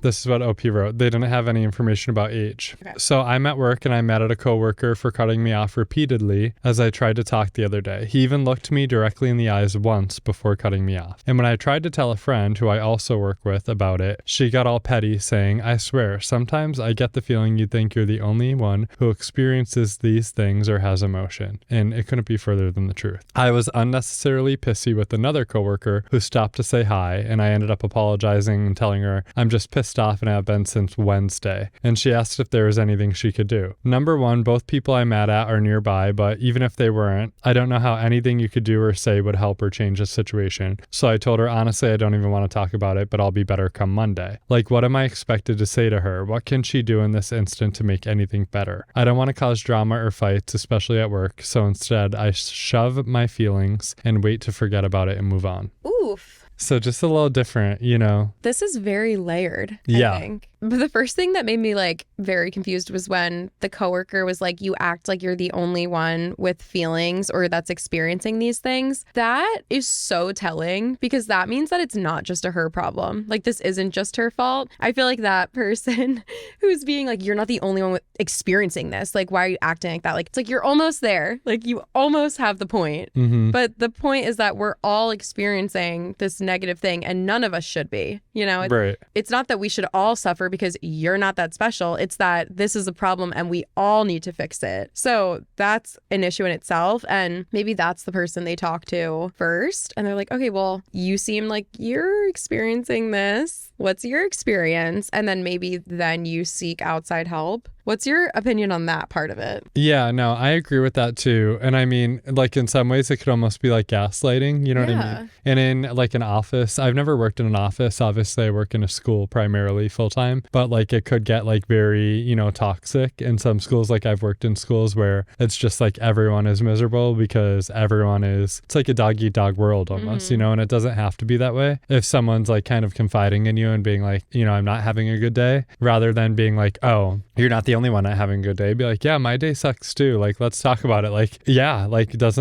This is what OP wrote. They didn't have any information about age. Okay. So I'm at work and I mad at a coworker for cutting me off repeatedly as I tried to talk the other day. He even looked me directly in the eyes once before cutting me off. And when I tried to tell a friend who I also work with about it, she got all petty saying, I swear, sometimes I get the feeling you think you're the only one who experiences these things or has emotion. And it couldn't be further than the truth. I was unnecessarily pissy with another coworker who stopped to say hi, and I ended up apologizing and telling her I'm just pissed off and have been since Wednesday. And she asked if there was anything she could do. Number one, both people I'm mad at are nearby, but even if they weren't, I don't know how anything you could do or say would help or change the situation. So I told her, honestly, I don't even want to talk about it, but I'll be better come Monday. Like, what am I expected to say to her? What can she do in this instant to make anything better? I don't want to cause drama or fights, especially at work. So instead, I shove my feelings and wait to forget about it and move on. Oof. So just a little different, you know. This is very layered, Yeah. I think. But the first thing that made me like very confused was when the coworker was like, you act like you're the only one with feelings or that's experiencing these things. That is so telling because that means that it's not just a her problem. Like this isn't just her fault. I feel like that person who's being like, you're not the only one experiencing this. Like, why are you acting like that? Like, it's like you're almost there. Like you almost have the point. Mm-hmm. But the point is that we're all experiencing this negative thing and none of us should be, you know? Right. It's not that we should all suffer because you're not that special. It's that this is a problem and we all need to fix it. So that's an issue in itself. And maybe that's the person they talk to first. And they're like, okay, well, you seem like you're experiencing this. What's your experience? And then maybe then you seek outside help. What's your opinion on that part of it? Yeah, no, I agree with that too. And I mean, like in some ways it could almost be like gaslighting, you know what I mean? And in like an office, I've never worked in an office. Obviously, I work in a school primarily full time, but like it could get like very, you know, toxic in some schools. Like I've worked in schools where it's just like everyone is miserable because everyone is, it's like a dog eat dog world almost, you know, and it doesn't have to be that way. If someone's like kind of confiding in you and being like, you know, I'm not having a good day, rather than being like, oh, you're not the only one not having a good day, be like, yeah, my day sucks too. Like, let's talk about it. Like, yeah, like this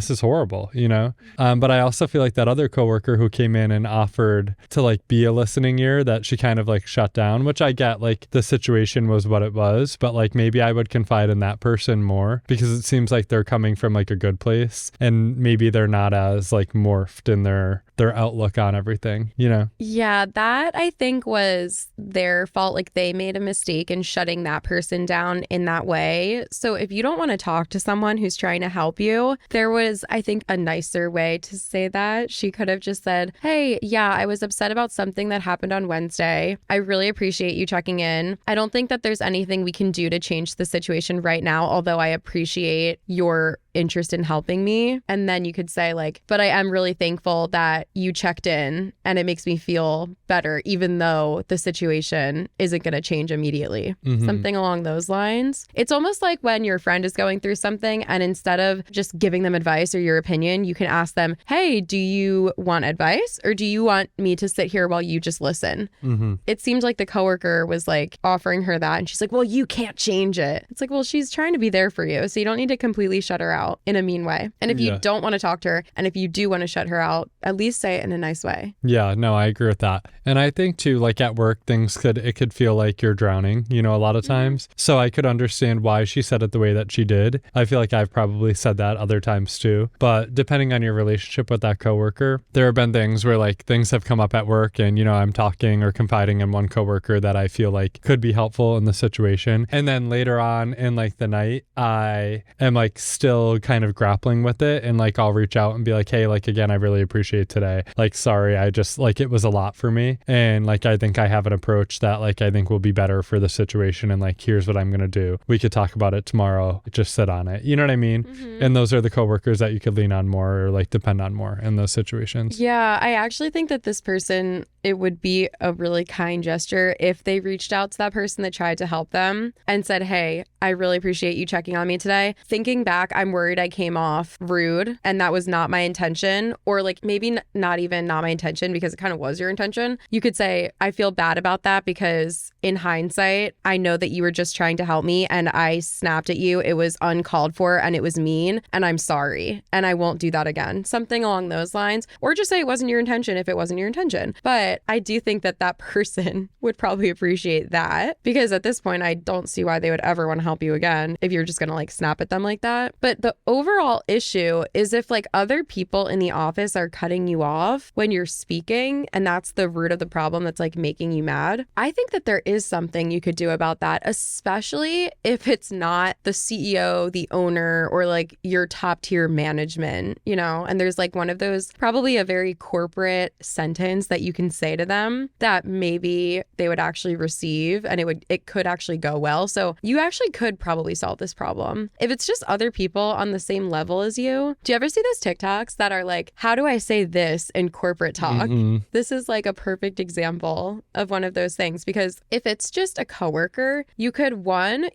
is horrible, you know? But I also feel like that other coworker who came in and offered to like be a listening ear that she kind of like shut down, which I get, like the situation was what it was, but like maybe I would confide in that person more because it seems like they're coming from like a good place and maybe they're not as like morphed in their outlook on everything, you know? Yeah, that I think was their fault. Like they made a mistake in shutting that person down in that way. So if you don't want to talk to someone who's trying to help you, there was, I think, a nicer way to say that. She could have just said, hey, yeah, I was upset about something that happened on Wednesday. I really appreciate you checking in. I don't think that there's anything we can do to change the situation right now, although I appreciate your interest in helping me. And then you could say like, but I am really thankful that you checked in and it makes me feel better, even though the situation isn't going to change immediately. Something along those lines. It's almost like when your friend is going through something and instead of just giving them advice or your opinion, you can ask them, hey, do you want advice or do you want me to sit here while you just listen? It seemed like the coworker was like offering her that and she's like, well, you can't change it. It's like, well, she's trying to be there for you. So you don't need to completely shut her out in a mean way. And if you don't want to talk to her and if you do want to shut her out, at least say it in a nice way. Yeah, no, I agree with that. And I think too, like at work, it could feel like you're drowning, you know, a lot of times. So I could understand why she said it the way that she did. I feel like I've probably said that other times too. But depending on your relationship with that coworker, there have been things where like things have come up at work and, you know, I'm talking or confiding in one coworker that I feel like could be helpful in the situation. And then later on in like the night, I am like still kind of grappling with it and like I'll reach out and be like, hey, like again, I really appreciate today. Like, sorry, I just like it was a lot for me. And like I think I have an approach that like I think will be better for the situation and like here's what I'm gonna do. We could talk about it tomorrow. Just sit on it. You know what I mean? And those are the coworkers that you could lean on more or like depend on more in those situations. Yeah, I actually think that this person, it would be a really kind gesture if they reached out to that person that tried to help them and said, hey, I really appreciate you checking on me today. Thinking back, I'm worried I came off rude and that was not my intention, or like maybe not even not my intention because it kind of was your intention, you could say, I feel bad about that because in hindsight, I know that you were just trying to help me and I snapped at you. It was uncalled for and it was mean and I'm sorry and I won't do that again. Something along those lines. Or just say it wasn't your intention if it wasn't your intention. But I do think that that person would probably appreciate that, because at this point, I don't see why they would ever want to help you again if you're just going to like snap at them like that. But the overall issue is if like other people in the office are cutting you off when you're speaking, and that's the root of the problem that's like making you mad, I think that there is something you could do about that, especially if it's not the CEO, the owner, or like your top tier management, you know, and there's like one of those, probably a very corporate sentence that you can say to them that maybe they would actually receive and it could actually go well. So you actually could probably solve this problem. If it's just other people on the same level as you, do you ever see those TikToks that are like, how do I say this in corporate talk? Mm-hmm. This is like a perfect example of one of those things, because if it's just a coworker, you could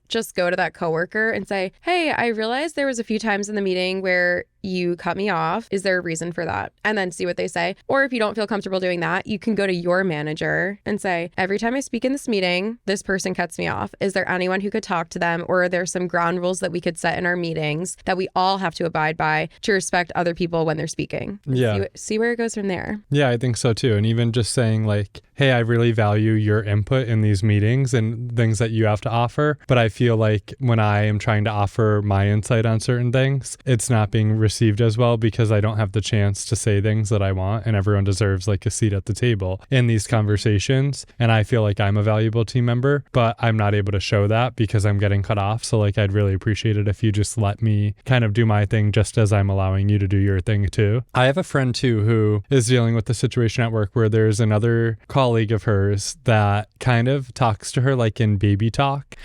just go to that coworker and say, hey, I realized there was a few times in the meeting where you cut me off. Is there a reason for that? And then see what they say. Or if you don't feel comfortable doing that, you can go to your manager and say, every time I speak in this meeting, this person cuts me off. Is there anyone who could talk to them? Or are there some ground rules that we could set in our meetings that we all have to abide by to respect other people when they're speaking? Yeah. See where it goes from there. Yeah, I think so too. And even just saying like, hey, I really value your input in these meetings and things that you have to offer. But I feel like when I am trying to offer my insight on certain things, it's not being received as well because I don't have the chance to say things that I want, and everyone deserves like a seat at the table in these conversations. And I feel like I'm a valuable team member, but I'm not able to show that because I'm getting cut off. So like, I'd really appreciate it if you just let me kind of do my thing just as I'm allowing you to do your thing too. I have a friend too who is dealing with the situation at work where there's another colleague of hers that kind of talks to her like in baby talk.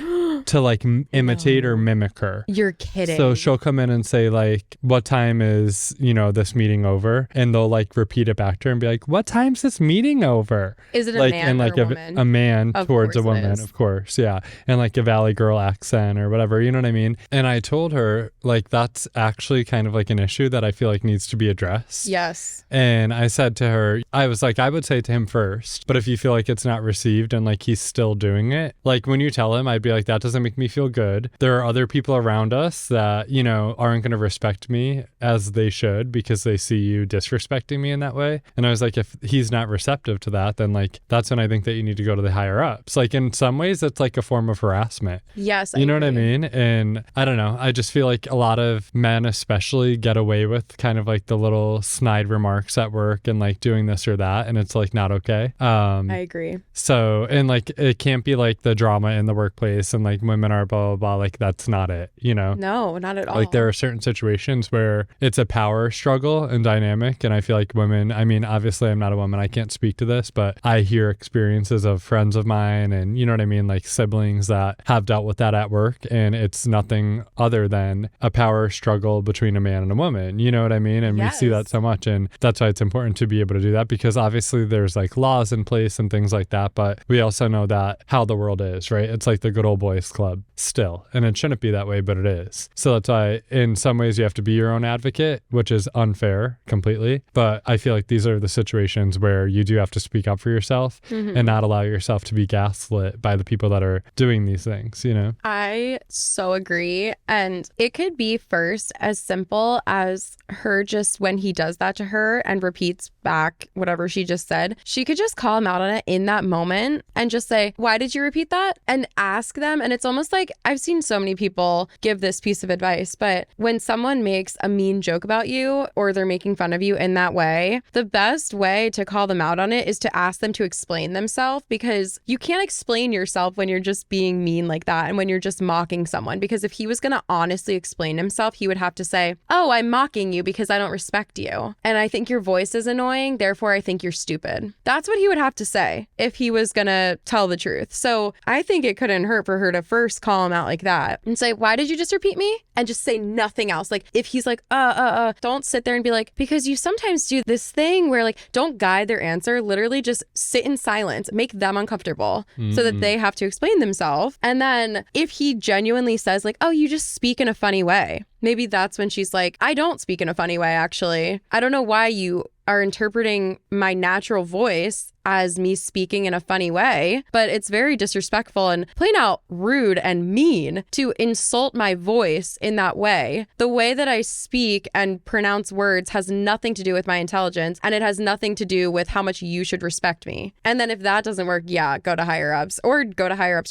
To like imitate or mimic her. You're kidding. So she'll come in and say like, what time is, this meeting over? And they'll like repeat it back to her and be like, what time's this meeting over? Is it a like, man and like or a woman? A man of towards a woman, of course. Yeah. And like a Valley Girl accent or whatever, you know what I mean? And I told her like, that's actually kind of like an issue that I feel like needs to be addressed. Yes. And I said to her, I was like, I would say to him first, but if you feel like it's not received and like he's still doing it, like when you tell him, I'd be like, that doesn't make me feel good. There are other people around us that, aren't going to respect me as they should because they see you disrespecting me in that way. And I was like, if he's not receptive to that, then like, that's when I think that you need to go to the higher ups. Like in some ways, it's like a form of harassment. Yes. You know what I mean? And I don't know. I just feel like a lot of men especially get away with kind of like the little snide remarks at work and like doing this or that. And it's like not okay. I agree. So, and like, it can't be like the drama in the workplace and like women are blah, blah, blah. Like that's not it, No, not at all. Like there are certain situations where it's a power struggle and dynamic. And I feel like women, I mean, obviously I'm not a woman, I can't speak to this, but I hear experiences of friends of mine and you know what I mean? Like siblings that have dealt with that at work. And it's nothing other than a power struggle between a man and a woman. You know what I mean? And yes. We see that so much. And that's why it's important to be able to do that, because obviously there's like laws in place and things like that. But we also know that how the world is, right? It's like the good old boys club still. And it shouldn't be that way, but it is. So that's why in some ways you have to be your own advocate, which is unfair completely. But I feel like these are the situations where you do have to speak up for yourself and not allow yourself to be gaslit by the people that are doing these things, I so agree. And it could be first as simple as her just when he does that to her and repeats back whatever she just said, she could just call him out on it in that moment and just say, why did you repeat that? And ask them. And it's almost like I've seen so many people give this piece of advice, but when someone makes a mean joke about you or they're making fun of you in that way, the best way to call them out on it is to ask them to explain themselves, because you can't explain yourself when you're just being mean like that and when you're just mocking someone. Because if he was going to honestly explain himself, he would have to say, oh, I'm mocking you because I don't respect you. And I think your voice is annoying. Therefore, I think you're stupid. That's what he would have to say if he was going to tell the truth. So I think it couldn't hurt for her to first call him out like that and say, why did you just repeat me? And just say nothing else. Like if he's like, don't sit there and be like, because you sometimes do this thing where like, don't guide their answer. Literally just sit in silence, make them uncomfortable so that they have to explain themselves. And then if he genuinely says like, oh, you just speak in a funny way, Maybe that's when she's like, I don't speak in a funny way, actually. I don't know why you are interpreting my natural voice as me speaking in a funny way, but it's very disrespectful and plain out rude and mean to insult my voice in that way. The way that I speak and pronounce words has nothing to do with my intelligence, and it has nothing to do with how much you should respect me. And then if that doesn't work, yeah, go to higher ups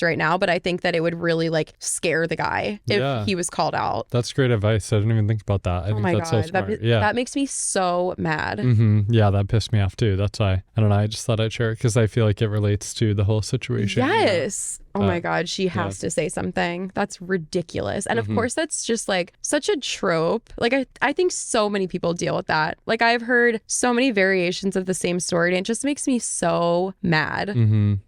right now. But I think that it would really like scare the guy if he was called out. That's great advice. I didn't even think about that. I think that's so smart. That makes me so mad. Yeah, that pissed me off too. That's why, I don't know, I just thought I'd share it because I feel like it relates to the whole situation. Yes. Oh my God, she has to say something. That's ridiculous. And of course, that's just like such a trope. Like, I think so many people deal with that. Like, I've heard so many variations of the same story, and it just makes me so mad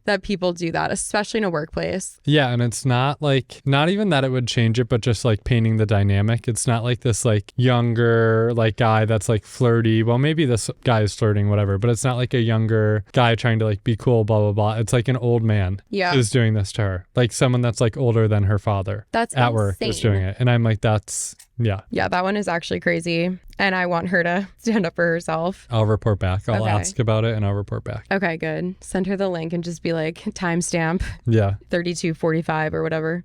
that people do that, especially in a workplace. Yeah, and it's not like, not even that it would change it, but just like painting the dynamic. It's not like this like younger like guy that's like flirty. Well, maybe this guy is flirting, whatever, but it's not like a younger guy trying to like be cool, blah, blah, blah. It's like an old man who's doing this to her. Like someone that's like older than her father. That's at insane. Work is doing it. And I'm like, that's, yeah. Yeah, that one is actually crazy. And I want her to stand up for herself. I'll report back. I'll ask about it and I'll report back. Okay, good. Send her the link and just be like, timestamp. Yeah. 32:45 or whatever.